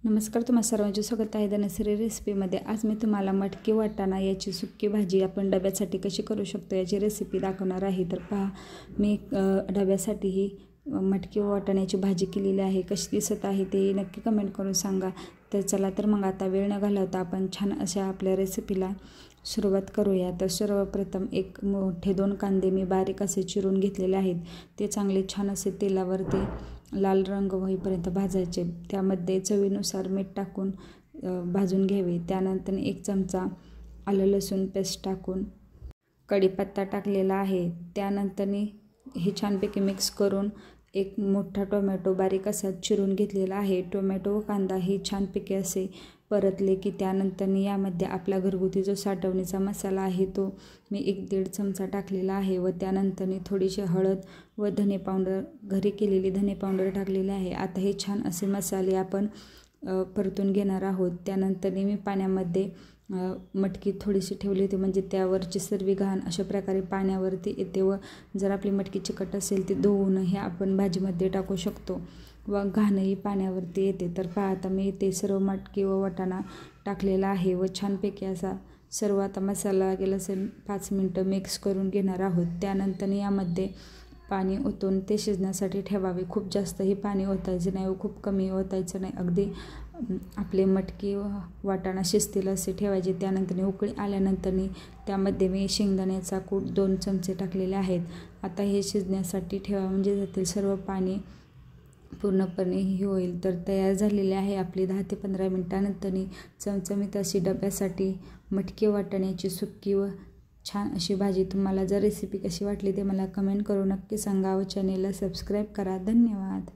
नमस्कार, तुम्हा सर्वांचे स्वागत आहे धनश्री रेसिपीमध्ये। आज मी तुम्हाला मटकी वाटाणा याची सुक्की भाजी आपण डब्यासाठी कशी करू शकतो याची रेसिपी दाखवणार आहे। तर पहा, मी डब्यासाठी ही मटकी वाटाण्याची भाजी केलेली आहे। कशी दिसत आहे ते नक्की कमेंट करून सांगा। तर चला तर मग आता वेळ न घालवता आपण छान अशा आपल्या रेसिपीला सुरुवात करूया। तर सर्वप्रथम एक मोठे 2 कांदे मी बारीक असे चिरून घेतलेले आहेत। ते चांगले छान असे तेलावरती लाल रंग होईपर्यंत भाजायचे। त्यामध्ये चवीनुसार मीठ टाकून भाजून घ्यावे। त्यानंतर 1 चमचा आलं लसूण पेस्ट टाकून कढीपत्ता टाकलेला आहे। त्यानंतर हे छानपैकी मिक्स करून एक मोठा टोमॅटो बारीक असा चिरून घेतलेला आहे। टोमॅटो व कांदा हे छानपैकी असे परतले की त्यानंतर यामध्ये आपला घरगुती जो साठवणीचा मसाला आहे तो मी 1-1.5 चमचा टाकलेला आहे व त्यानंतर थोडीशी हळद व धने पावडर, घरी केलेली धने पावडर टाकलेली आहे। आता हे छान असे मसाले आपण परतून घेणार आहोत। त्यानंतर मी पाण्यामध्ये मटकी थोडीशी ठेवली होती, म्हणजे त्यावरची सर्व घाण अशा प्रकारे पाण्यावरती येते व जर आपली मटकी चिकट असेल ती धुवून हे आपण भाजीमध्ये टाकू शकतो व घाणही पाण्यावरती येते। तर पहा, आता मी ते सर्व मटकी व वाटाणा टाकलेला आहे व छानपैकी असा सर्व आता मसाला गेला असेल 5 मिनटं मिक्स करून घेणार आहोत। त्यानंतर यामध्ये पाणी ओतून ते शिजण्यासाठी ठेवावे। खूप जास्तही पाणी ओतायचं नाही व खूप कमी ओतायचं नाही, अगदी आपले मटकी व वाटाणा शिजतील असे ठेवायचे। त्यानंतर उकळी आल्यानंतर त्यामध्ये मी शेंगदाण्याचा कूट 2 चमचे टाकलेले आहेत। आता हे शिजण्यासाठी ठेवा, म्हणजे त्यातील सर्व पाणी पूर्णपणे हे होईल। तर तयार झालेली आहे आपली 10 ते 15 मिनिटानंतर चमचमीत अशी डब्यासाठी मटकी वाटाण्याची सुक्की व छान अशी भाजी। तुम्हाला जर रेसिपी कशी वाटली ते मला कमेंट करून नक्की सांगा व चॅनेलला सबस्क्राईब करा। धन्यवाद।